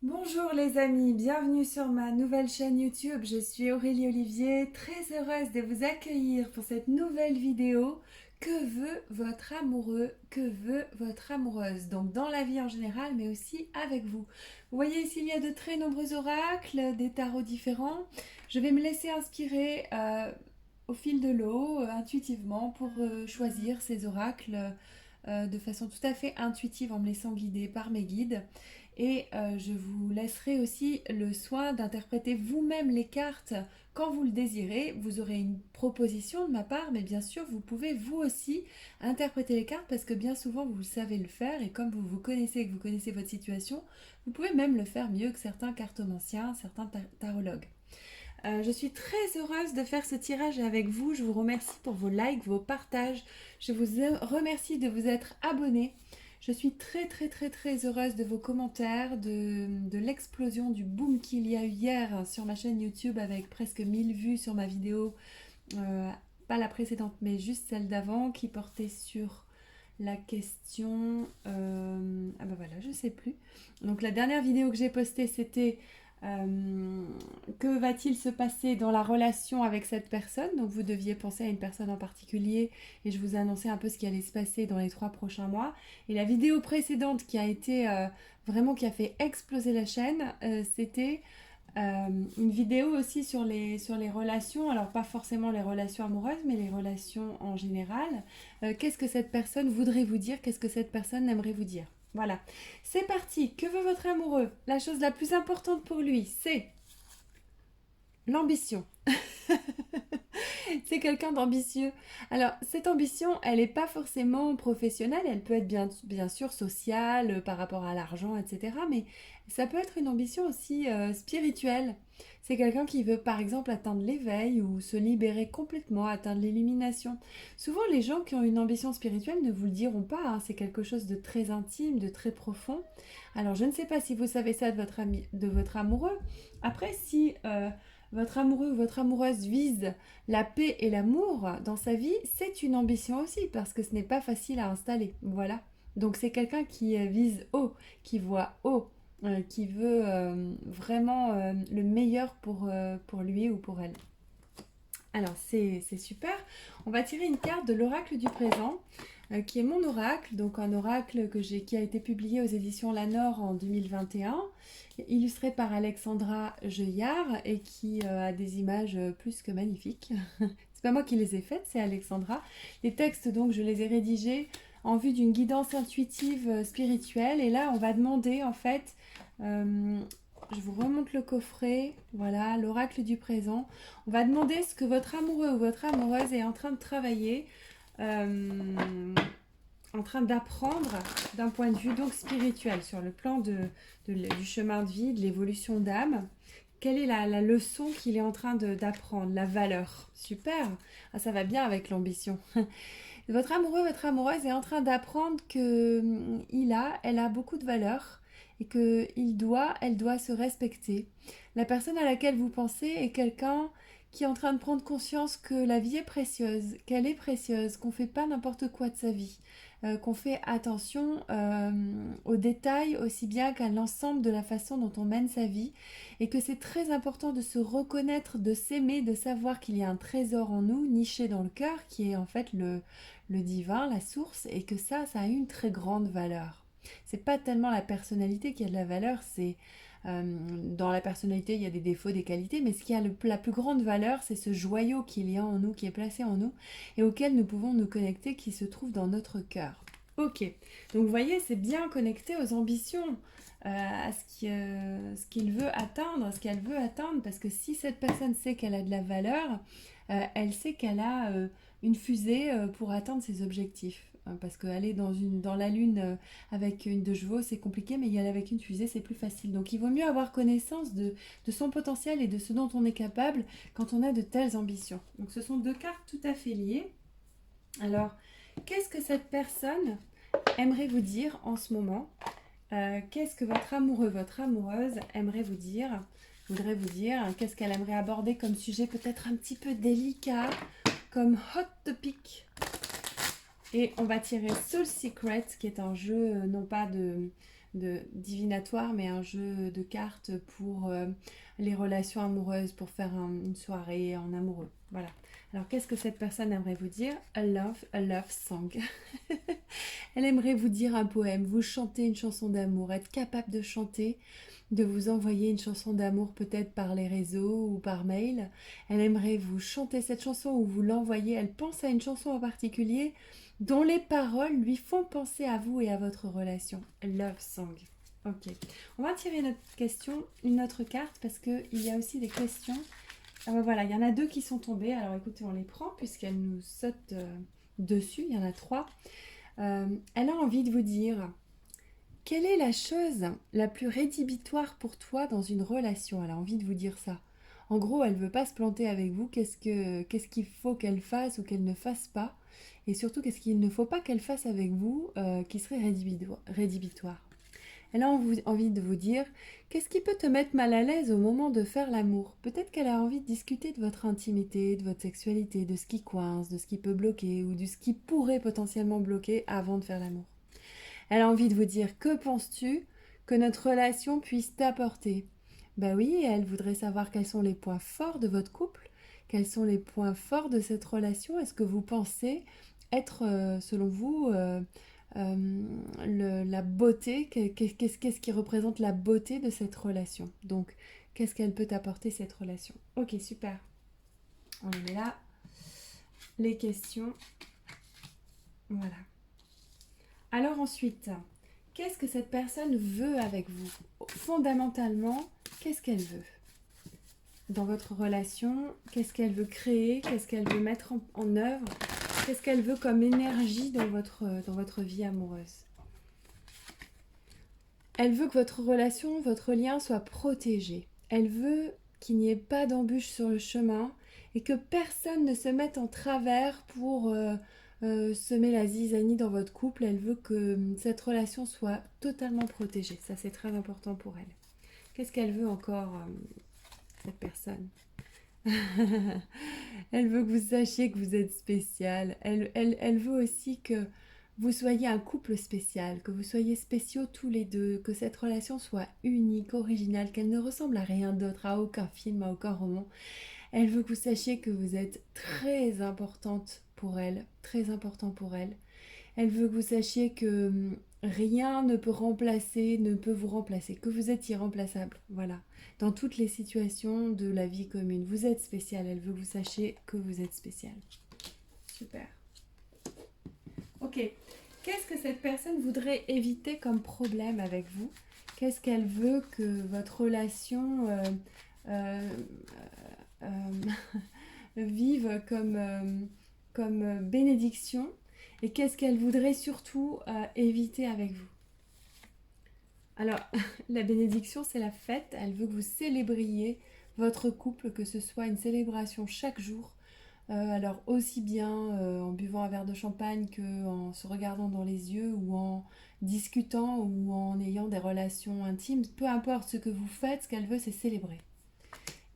Bonjour les amis, bienvenue sur ma nouvelle chaîne YouTube. Je suis Aurélie Olivier, très heureuse de vous accueillir pour cette nouvelle vidéo. Que veut votre amoureux? Que veut votre amoureuse? Donc dans la vie en général, mais aussi avec vous. Vous voyez ici, il y a de très nombreux oracles, des tarots différents. Je vais me laisser inspirer au fil de l'eau, intuitivement, pour choisir ces oracles de façon tout à fait intuitive en me laissant guider par mes guides. Et je vous laisserai aussi le soin d'interpréter vous-même les cartes quand vous le désirez. Vous aurez une proposition de ma part, mais bien sûr, vous pouvez vous aussi interpréter les cartes parce que bien souvent, vous savez le faire et comme vous vous connaissez et que vous connaissez votre situation, vous pouvez même le faire mieux que certains cartomanciens, certains tarologues. Je suis très heureuse de faire ce tirage avec vous. Je vous remercie pour vos likes, vos partages. Je vous remercie de vous être abonnés. Je suis très heureuse de vos commentaires, de l'explosion, du boom qu'il y a eu hier sur ma chaîne YouTube avec presque 1000 vues sur ma vidéo, pas la précédente mais juste celle d'avant qui portait sur la question... ah ben voilà, je sais plus. Donc la dernière vidéo que j'ai postée c'était que va-t-il se passer dans la relation avec cette personne? Donc vous deviez penser à une personne en particulier et je vous annonçais un peu ce qui allait se passer dans les 3 prochains mois. Et la vidéo précédente qui a été vraiment qui a fait exploser la chaîne, c'était une vidéo aussi sur les relations, alors pas forcément les relations amoureuses, mais les relations en général. Qu'est-ce que cette personne voudrait vous dire? Qu'est-ce que cette personne aimerait vous dire? Voilà, c'est parti. Que veut votre amoureux? La chose la plus importante pour lui, c'est l'ambition. C'est quelqu'un d'ambitieux. Alors, cette ambition, elle n'est pas forcément professionnelle, elle peut être bien sûr sociale par rapport à l'argent, etc. Mais ça peut être une ambition aussi spirituelle. C'est quelqu'un qui veut par exemple atteindre l'éveil ou se libérer complètement, atteindre l'illumination. Souvent, les gens qui ont une ambition spirituelle ne vous le diront pas, hein. C'est quelque chose de très intime, de très profond. Alors, je ne sais pas si vous savez ça de votre amoureux. Après, si votre amoureux ou votre amoureuse vise la paix et l'amour dans sa vie, c'est une ambition aussi parce que ce n'est pas facile à installer. Voilà. Donc c'est quelqu'un qui vise haut, qui voit haut, qui veut vraiment le meilleur pour lui ou pour elle. Alors c'est super. On va tirer une carte de l'oracle du présent, qui est mon oracle, donc un oracle qui a été publié aux éditions Lanor en 2021, illustré par Alexandra Jeuillard et qui a des images plus que magnifiques. C'est pas moi qui les ai faites, c'est Alexandra. Les textes, donc, je les ai rédigés en vue d'une guidance intuitive spirituelle. Et là, on va demander, en fait, je vous remonte le coffret, voilà, l'oracle du présent. On va demander ce que votre amoureux ou votre amoureuse est en train de travailler, en train d'apprendre d'un point de vue donc spirituel, sur le plan du chemin de vie, de l'évolution d'âme. Quelle est la leçon qu'il est en train d'apprendre, la valeur? Super, ah, ça va bien avec l'ambition. Votre amoureux, votre amoureuse est en train d'apprendre que elle a beaucoup de valeur et que elle doit se respecter. La personne à laquelle vous pensez est quelqu'un qui est en train de prendre conscience que la vie est précieuse, qu'elle est précieuse, qu'on fait pas n'importe quoi de sa vie, qu'on fait attention aux détails aussi bien qu'à l'ensemble de la façon dont on mène sa vie et que c'est très important de se reconnaître, de s'aimer, de savoir qu'il y a un trésor en nous, niché dans le cœur, qui est en fait le divin, la source, et que ça a une très grande valeur. C'est pas tellement la personnalité qui a de la valeur, c'est dans la personnalité, il y a des défauts, des qualités, mais ce qui a la plus grande valeur, c'est ce joyau qu'il y a en nous, qui est placé en nous, et auquel nous pouvons nous connecter, qui se trouve dans notre cœur. Ok, donc vous voyez, c'est bien connecté aux ambitions, à ce qu'il veut atteindre, à ce qu'elle veut atteindre, parce que si cette personne sait qu'elle a de la valeur, elle sait qu'elle a une fusée pour atteindre ses objectifs. Parce qu'aller dans la Lune avec une de chevaux, c'est compliqué, mais y aller avec une fusée, c'est plus facile. Donc il vaut mieux avoir connaissance de son potentiel et de ce dont on est capable quand on a de telles ambitions. Donc ce sont deux cartes tout à fait liées. Alors, qu'est-ce que cette personne aimerait vous dire en ce moment? Qu'est-ce que votre amoureux, votre amoureuse aimerait vous dire? Voudrait vous dire, qu'est-ce qu'elle aimerait aborder comme sujet peut-être un petit peu délicat, comme hot topic. Et on va tirer Soul Secret, qui est un jeu non pas divinatoire, mais un jeu de cartes pour les relations amoureuses, pour faire une soirée en amoureux. Voilà. Alors, qu'est-ce que cette personne aimerait vous dire? A love song. Elle aimerait vous dire un poème, vous chanter une chanson d'amour, être capable de chanter, de vous envoyer une chanson d'amour peut-être par les réseaux ou par mail. Elle aimerait vous chanter cette chanson ou vous l'envoyer. Elle pense à une chanson en particulier dont les paroles lui font penser à vous et à votre relation. Love song. Ok. On va tirer une autre carte parce qu'il y a aussi des questions. Ah ben voilà, il y en a deux qui sont tombées. Alors écoutez, on les prend puisqu'elles nous sautent dessus. Il y en a trois. Elle a envie de vous dire, quelle est la chose la plus rédhibitoire pour toi dans une relation? Elle a envie de vous dire ça. En gros, elle veut pas se planter avec vous. Qu'est-ce qu'il faut qu'elle fasse ou qu'elle ne fasse pas? Et surtout, qu'est-ce qu'il ne faut pas qu'elle fasse avec vous qui serait rédhibitoire? Elle a envie de vous dire, qu'est-ce qui peut te mettre mal à l'aise au moment de faire l'amour? Peut-être qu'elle a envie de discuter de votre intimité, de votre sexualité, de ce qui coince, de ce qui peut bloquer ou de ce qui pourrait potentiellement bloquer avant de faire l'amour. Elle a envie de vous dire, que penses-tu que notre relation puisse t'apporter? Ben oui, elle voudrait savoir quels sont les points forts de votre couple, quels sont les points forts de cette relation. Est-ce que vous pensez être, selon vous, la beauté, qu'est-ce qui représente la beauté de cette relation? Donc, qu'est-ce qu'elle peut apporter cette relation? Ok, super. On les met là. Les questions. Voilà. Alors ensuite, qu'est-ce que cette personne veut avec vous? Fondamentalement, qu'est-ce qu'elle veut dans votre relation? Qu'est-ce qu'elle veut créer? Qu'est-ce qu'elle veut mettre en œuvre? Qu'est-ce qu'elle veut comme énergie dans votre vie amoureuse? Elle veut que votre relation, votre lien soit protégé. Elle veut qu'il n'y ait pas d'embûches sur le chemin et que personne ne se mette en travers pour semer la zizanie dans votre couple. Elle veut que cette relation soit totalement protégée. Ça, c'est très important pour elle. Qu'est-ce qu'elle veut encore, cette personne? Elle veut que vous sachiez que vous êtes spécial. Elle veut aussi que vous soyez un couple spécial, que vous soyez spéciaux tous les deux, que cette relation soit unique, originale, qu'elle ne ressemble à rien d'autre, à aucun film, à aucun roman. Elle veut que vous sachiez que vous êtes très importante pour elle, très important pour elle. Elle veut que vous sachiez que rien ne peut vous remplacer, que vous êtes irremplaçable, voilà. Dans toutes les situations de la vie commune, vous êtes spécial. Elle veut que vous sachiez que vous êtes spécial. Super. Ok. Qu'est-ce que cette personne voudrait éviter comme problème avec vous? Qu'est-ce qu'elle veut que votre relation euh, euh, vive comme bénédiction? Et qu'est-ce qu'elle voudrait surtout éviter avec vous? Alors, la bénédiction, c'est la fête. Elle veut que vous célébriez votre couple, que ce soit une célébration chaque jour. Alors, aussi bien en buvant un verre de champagne qu'en se regardant dans les yeux ou en discutant ou en ayant des relations intimes. Peu importe ce que vous faites, ce qu'elle veut, c'est célébrer.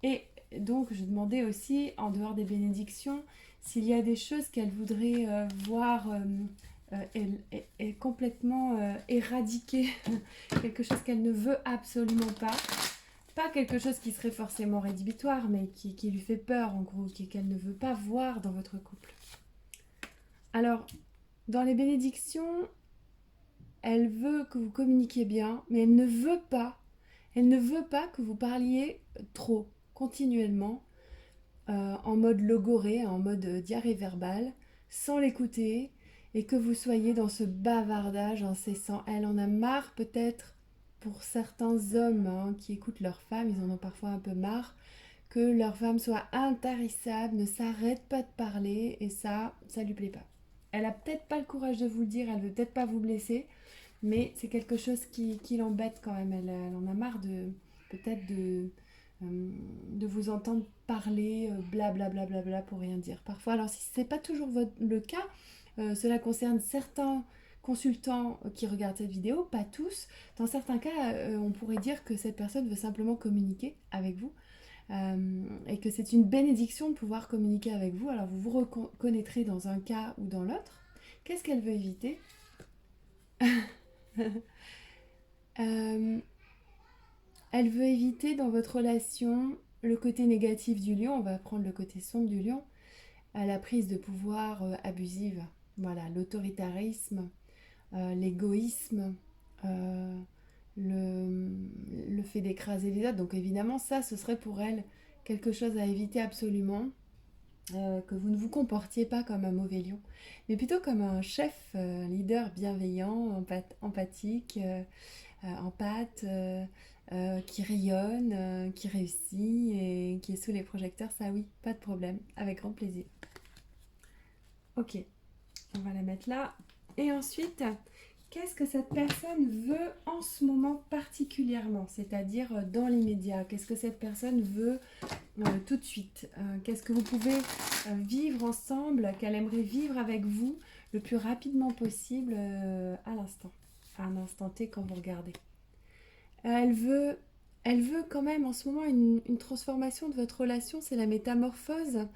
Et donc, je demandais aussi, en dehors des bénédictions, s'il y a des choses qu'elle voudrait voir complètement éradiquer, quelque chose qu'elle ne veut absolument pas. Pas quelque chose qui serait forcément rédhibitoire, mais qui lui fait peur, en gros, qu'elle ne veut pas voir dans votre couple. Alors, dans les bénédictions, elle veut que vous communiquiez bien, mais elle ne veut pas que vous parliez trop, continuellement, en mode logoré, en mode diarrhée verbale, sans l'écouter, et que vous soyez dans ce bavardage incessant. Elle en a marre peut-être pour certains hommes qui écoutent leurs femmes, ils en ont parfois un peu marre, que leur femme soit intarissable, ne s'arrête pas de parler, et ça lui plaît pas. Elle a peut-être pas le courage de vous le dire, elle veut peut-être pas vous blesser, mais c'est quelque chose qui l'embête quand même. Elle en a marre peut-être de vous entendre parler blablabla bla, bla, bla, pour rien dire. Parfois, alors si ce n'est pas toujours le cas, cela concerne certains consultants qui regardent cette vidéo, pas tous. Dans certains cas, on pourrait dire que cette personne veut simplement communiquer avec vous et que c'est une bénédiction de pouvoir communiquer avec vous. Alors vous vous reconnaîtrez dans un cas ou dans l'autre. Qu'est-ce qu'elle veut éviter? Euh, Elle veut éviter dans votre relation le côté négatif du lion, on va prendre le côté sombre du lion, à la prise de pouvoir abusive. Voilà, l'autoritarisme, l'égoïsme, euh, le, le fait d'écraser les autres. Donc évidemment, ça, ce serait pour elle quelque chose à éviter absolument. Que vous ne vous comportiez pas comme un mauvais lion, mais plutôt comme un chef, leader bienveillant, empathique, empathe, qui rayonne, qui réussit et qui est sous les projecteurs. Ça oui, pas de problème, avec grand plaisir. Ok, on va la mettre là. Et ensuite, qu'est-ce que cette personne veut en ce moment particulièrement, c'est-à-dire dans l'immédiat? Qu'est-ce que cette personne veut tout de suite? Qu'est-ce que vous pouvez vivre ensemble, qu'elle aimerait vivre avec vous le plus rapidement possible à l'instant, à un instant T quand vous regardez? Elle veut, elle veut quand même en ce moment une transformation de votre relation, c'est la métamorphose.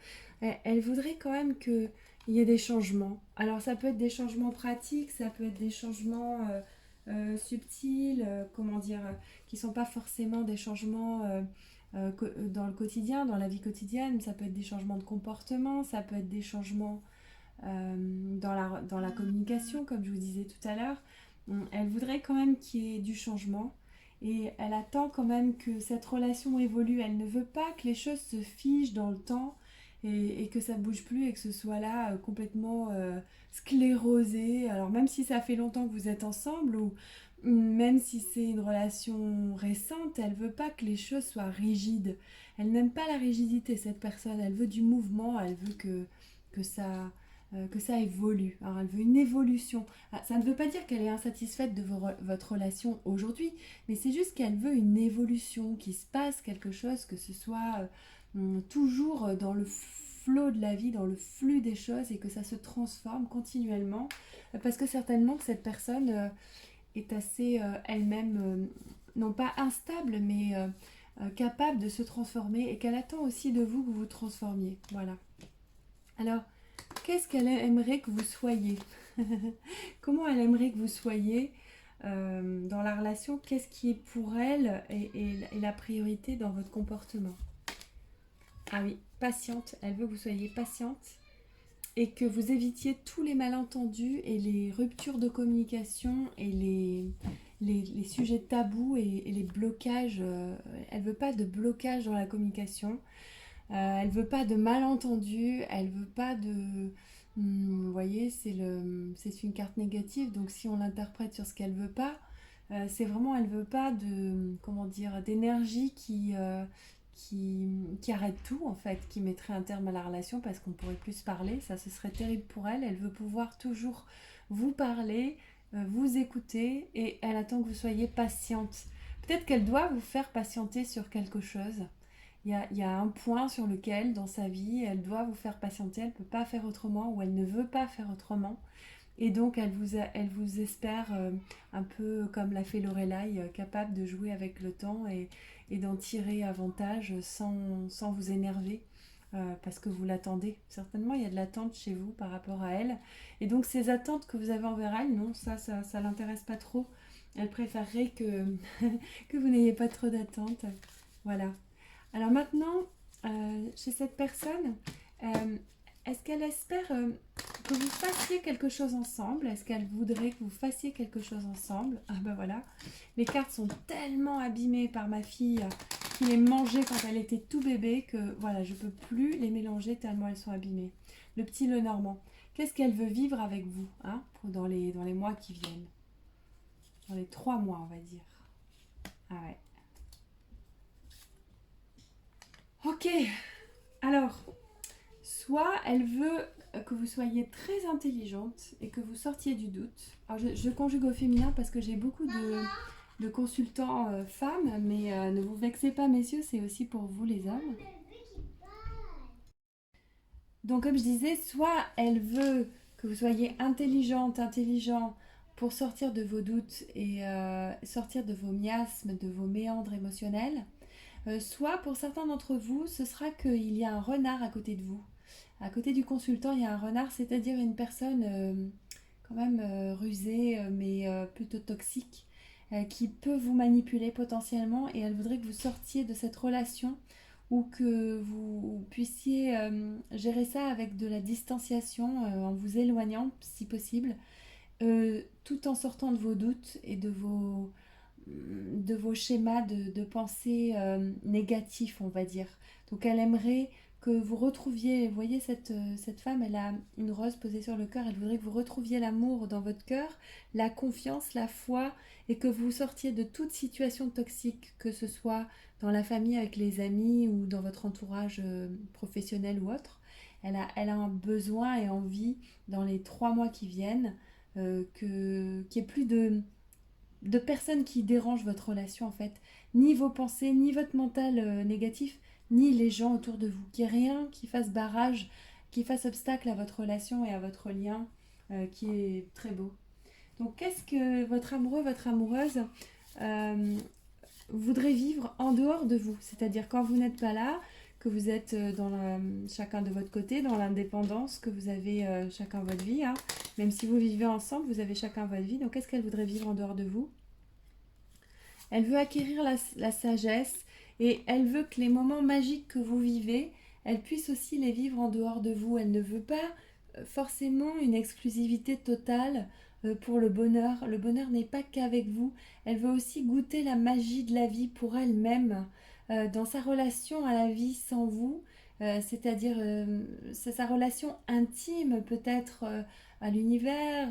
Elle voudrait quand même qu'il y ait des changements. Alors ça peut être des changements pratiques, ça peut être des changements subtils, comment dire, qui ne sont pas forcément des changements dans le quotidien, dans la vie quotidienne. Ça peut être des changements de comportement, ça peut être des changements dans la communication, comme je vous disais tout à l'heure. Elle voudrait quand même qu'il y ait du changement et elle attend quand même que cette relation évolue. Elle ne veut pas que les choses se figent dans le temps et que ça bouge plus et que ce soit là complètement sclérosé. Alors même si ça fait longtemps que vous êtes ensemble ou même si c'est une relation récente, elle veut pas que les choses soient rigides. Elle n'aime pas la rigidité, cette personne. Elle veut du mouvement, elle veut que ça que ça évolue. Alors, elle veut une évolution. Ah, ça ne veut pas dire qu'elle est insatisfaite de votre relation aujourd'hui, mais c'est juste qu'elle veut une évolution, qu'il se passe quelque chose, que ce soit toujours dans le flot de la vie, dans le flux des choses et que ça se transforme continuellement. Parce que certainement que cette personne est assez elle-même, non pas instable, mais capable de se transformer et qu'elle attend aussi de vous que vous vous transformiez. Voilà. Alors, qu'est-ce qu'elle aimerait que vous soyez? Comment elle aimerait que vous soyez dans la relation? Qu'est-ce qui est pour elle et la priorité dans votre comportement? Ah oui, patiente. Elle veut que vous soyez patiente et que vous évitiez tous les malentendus et les ruptures de communication et les sujets tabous et les blocages. Elle veut pas de blocage dans la communication. Elle veut pas de malentendus, elle veut pas de... Vous voyez, c'est une carte négative, donc si on l'interprète sur ce qu'elle veut pas, c'est vraiment, elle veut pas de, comment dire, d'énergie qui arrête tout, en fait, qui mettrait un terme à la relation parce qu'on pourrait plus se parler. Ça, ce serait terrible pour elle. Elle veut pouvoir toujours vous parler, vous écouter, et elle attend que vous soyez patiente. Peut-être qu'elle doit vous faire patienter sur quelque chose. Il y a un point sur lequel, dans sa vie, elle doit vous faire patienter, elle ne peut pas faire autrement ou elle ne veut pas faire autrement. Et donc, elle vous espère un peu comme l'a fait Lorelai, capable de jouer avec le temps et d'en tirer avantage sans vous énerver. Parce que vous l'attendez. Certainement, il y a de l'attente chez vous par rapport à elle. Et donc, ces attentes que vous avez envers elle, non, ça l'intéresse pas trop. Elle préférerait que vous n'ayez pas trop d'attentes. Voilà. Alors maintenant, chez cette personne, euh, est-ce qu'elle espère que vous fassiez quelque chose ensemble? Est-ce qu'elle voudrait que vous fassiez quelque chose ensemble? Ah ben voilà, les cartes sont tellement abîmées par ma fille qui les mangeait quand elle était tout bébé que voilà, je ne peux plus les mélanger tellement elles sont abîmées. Le petit Lenormand, qu'est-ce qu'elle veut vivre avec vous hein, dans les mois qui viennent? Dans les 3 mois, on va dire. Ah ouais. Ok, alors, soit elle veut que vous soyez très intelligente et que vous sortiez du doute. Alors je conjugue au féminin parce que j'ai beaucoup de consultants femmes, mais ne vous vexez pas messieurs, c'est aussi pour vous les hommes. Donc comme je disais, soit elle veut que vous soyez intelligente, intelligent pour sortir de vos doutes et sortir de vos miasmes, de vos méandres émotionnels. Soit pour certains d'entre vous, ce sera qu'il y a un renard à côté de vous. À côté du consultant, il y a un renard, c'est-à-dire une personne quand même rusée, mais plutôt toxique, qui peut vous manipuler potentiellement et elle voudrait que vous sortiez de cette relation ou que vous puissiez gérer ça avec de la distanciation en vous éloignant si possible, tout en sortant de vos doutes et de vos schémas de pensée négatifs, on va dire. Donc elle aimerait que vous retrouviez, vous voyez cette femme, elle a une rose posée sur le cœur, elle voudrait que vous retrouviez l'amour dans votre cœur, la confiance, la foi, et que vous sortiez de toute situation toxique, que ce soit dans la famille, avec les amis ou dans votre entourage professionnel ou autre. Elle a un besoin et envie dans les 3 mois qui viennent qu'il n'y ait plus de personnes qui dérangent votre relation en fait, ni vos pensées, ni votre mental négatif, ni les gens autour de vous. Qu'il n'y ait rien qui fasse barrage, qui fasse obstacle à votre relation et à votre lien qui est très beau. Donc qu'est-ce que votre amoureux, votre amoureuse euh, voudrait vivre en dehors de vous? C'est-à-dire quand vous n'êtes pas là, que vous êtes chacun de votre côté, dans l'indépendance, que vous avez chacun votre vie, hein. Même si vous vivez ensemble, vous avez chacun votre vie. Donc qu'est-ce qu'elle voudrait vivre en dehors de vous? Elle veut acquérir la sagesse et elle veut que les moments magiques que vous vivez, elle puisse aussi les vivre en dehors de vous. Elle ne veut pas forcément une exclusivité totale pour le bonheur. Le bonheur n'est pas qu'avec vous. Elle veut aussi goûter la magie de la vie pour elle-même, dans sa relation à la vie sans vous. C'est-à-dire c'est sa relation intime peut-être à l'univers,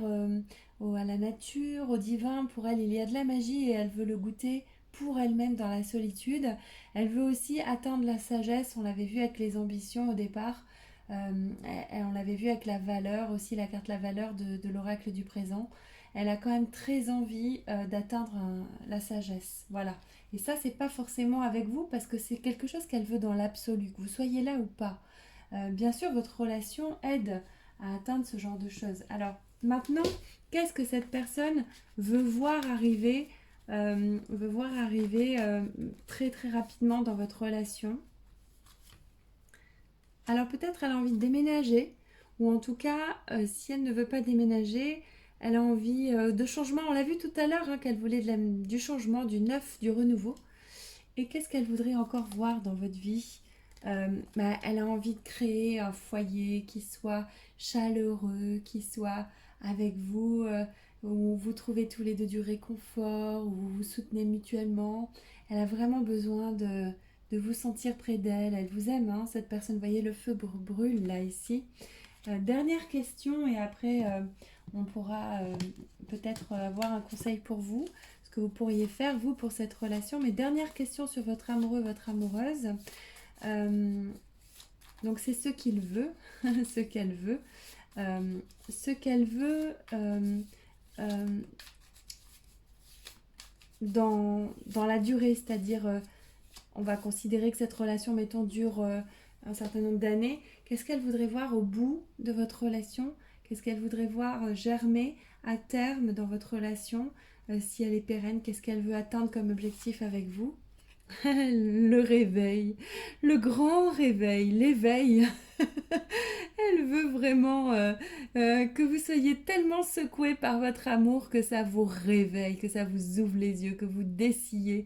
à la nature, au divin. Pour elle, il y a de la magie et elle veut le goûter pour elle-même dans la solitude. Elle veut aussi atteindre la sagesse. On l'avait vu avec les ambitions au départ. On l'avait vu avec la valeur aussi, la carte la valeur de l'oracle du présent. Elle a quand même très envie d'atteindre la sagesse. Voilà. Et ça, c'est pas forcément avec vous parce que c'est quelque chose qu'elle veut dans l'absolu, que vous soyez là ou pas. Bien sûr, votre relation aide à atteindre ce genre de choses. Alors, maintenant, qu'est-ce que cette personne veut voir arriver, très très rapidement dans votre relation? Alors peut-être elle a envie de déménager, ou en tout cas, si elle ne veut pas déménager, elle a envie de changement. On l'a vu tout à l'heure hein, qu'elle voulait du changement, du neuf, du renouveau. Et qu'est-ce qu'elle voudrait encore voir dans votre vie? Elle a envie de créer un foyer qui soit chaleureux, qui soit avec vous, où vous trouvez tous les deux du réconfort, où vous vous soutenez mutuellement. Elle a vraiment besoin de vous sentir près d'elle. Elle vous aime, hein, cette personne. Vous voyez, le feu brûle là, ici. Dernière question et après on pourra peut-être avoir un conseil pour vous, ce que vous pourriez faire vous pour cette relation. Mais dernière question sur votre amoureux, votre amoureuse. Donc c'est ce qu'il veut, ce qu'elle veut. Ce qu'elle veut dans la durée, c'est-à-dire on va considérer que cette relation, mettons, dure un certain nombre d'années. Qu'est-ce qu'elle voudrait voir au bout de votre relation? Qu'est-ce qu'elle voudrait voir germer à terme dans votre relation? Si elle est pérenne, qu'est-ce qu'elle veut atteindre comme objectif avec vous? Le réveil, le grand réveil, l'éveil. Elle veut vraiment que vous soyez tellement secoué par votre amour que ça vous réveille, que ça vous ouvre les yeux, que vous dessillez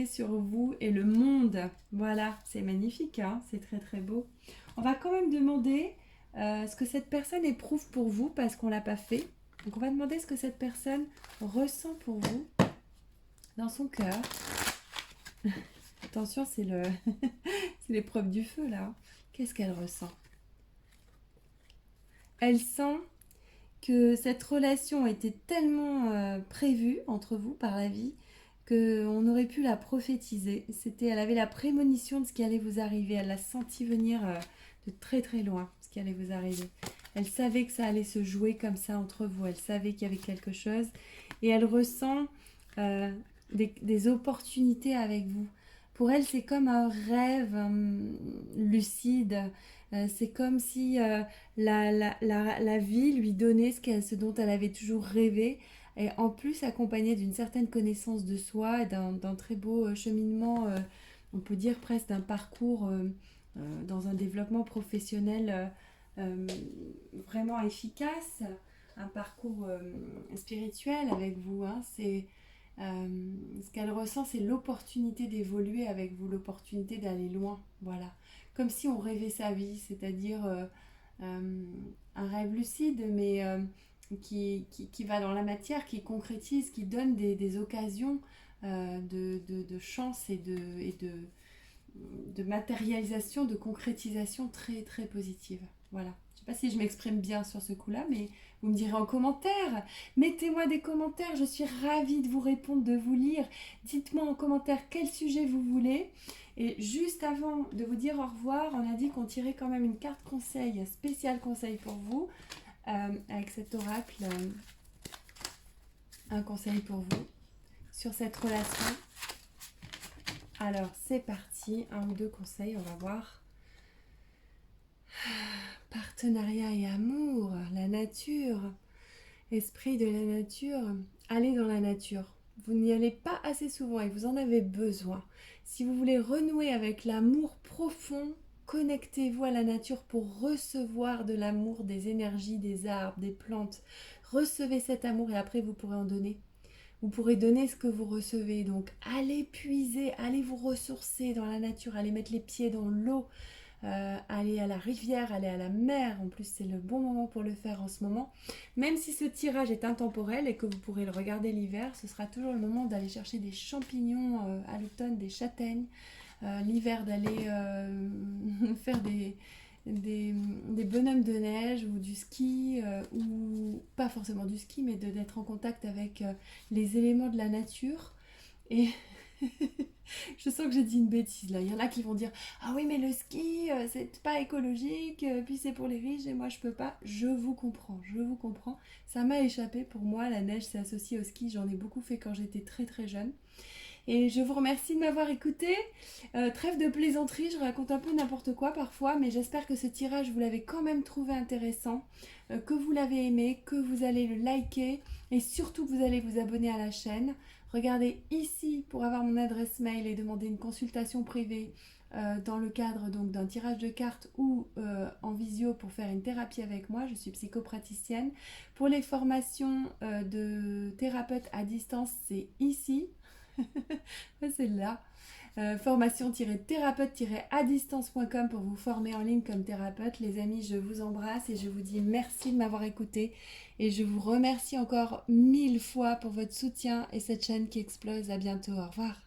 sur vous et le monde. Voilà, c'est magnifique, hein, c'est très très beau. On va quand même demander ce que cette personne éprouve pour vous parce qu'on ne l'a pas fait. Donc on va demander ce que cette personne ressent pour vous dans son cœur. Attention, c'est c'est l'épreuve du feu là. Qu'est-ce qu'elle ressent? Elle sent que cette relation était tellement prévue entre vous par la vie qu'on aurait pu la prophétiser. Elle avait la prémonition de ce qui allait vous arriver. Elle l'a senti venir de très très loin, ce qui allait vous arriver. Elle savait que ça allait se jouer comme ça entre vous. Elle savait qu'il y avait quelque chose. Et elle ressent des opportunités avec vous. Pour elle, c'est comme un rêve lucide. C'est comme si la vie lui donnait ce dont elle avait toujours rêvé. Et en plus, accompagnée d'une certaine connaissance de soi et d'un très beau cheminement, on peut dire presque d'un parcours dans un développement professionnel vraiment efficace, un parcours spirituel avec vous. Hein. Ce qu'elle ressent, c'est l'opportunité d'évoluer avec vous, l'opportunité d'aller loin. Voilà. Comme si on rêvait sa vie, c'est-à-dire un rêve lucide, mais qui va dans la matière, qui concrétise, qui donne des occasions de chance de matérialisation, de concrétisation très très positive. Voilà. Je ne sais pas si je m'exprime bien sur ce coup-là, mais vous me direz en commentaire. Mettez-moi des commentaires, je suis ravie de vous répondre, de vous lire. Dites-moi en commentaire quel sujet vous voulez. Et juste avant de vous dire au revoir, on a dit qu'on tirait quand même une carte conseil, un spécial conseil pour vous, avec cet oracle, un conseil pour vous sur cette relation. Alors, c'est parti, un ou deux conseils, on va voir. Partenariat et amour, la nature, esprit de la nature, allez dans la nature. Vous n'y allez pas assez souvent et vous en avez besoin. Si vous voulez renouer avec l'amour profond, connectez-vous à la nature pour recevoir de l'amour, des énergies, des arbres, des plantes. Recevez cet amour et après vous pourrez en donner. Vous pourrez donner ce que vous recevez. Donc allez puiser, allez vous ressourcer dans la nature, allez mettre les pieds dans l'eau, allez à la rivière, allez à la mer. En plus, c'est le bon moment pour le faire en ce moment. Même si ce tirage est intemporel et que vous pourrez le regarder l'hiver, ce sera toujours le moment d'aller chercher des champignons à l'automne, des châtaignes. L'hiver, d'aller faire des bonhommes de neige ou du ski, ou pas forcément du ski, mais d'être en contact avec les éléments de la nature. Et je sens que j'ai dit une bêtise là. Il y en a qui vont dire ah oui, mais le ski, c'est pas écologique, puis c'est pour les riches et moi je peux pas. Je vous comprends, je vous comprends. Ça m'a échappé. Pour moi, la neige c'est associé au ski. J'en ai beaucoup fait quand j'étais très très jeune. Et je vous remercie de m'avoir écouté. Trêve de plaisanterie, je raconte un peu n'importe quoi parfois, mais j'espère que ce tirage, vous l'avez quand même trouvé intéressant, que vous l'avez aimé, que vous allez le liker et surtout que vous allez vous abonner à la chaîne. Regardez ici pour avoir mon adresse mail et demander une consultation privée dans le cadre donc d'un tirage de cartes ou en visio pour faire une thérapie avec moi. Je suis psychopraticienne. Pour les formations de thérapeute à distance, c'est ici. C'est là. Formation-thérapeute-à-distance.com pour vous former en ligne comme thérapeute. Les amis, je vous embrasse et je vous dis merci de m'avoir écouté. Et je vous remercie encore 1000 fois pour votre soutien et cette chaîne qui explose. À bientôt. Au revoir.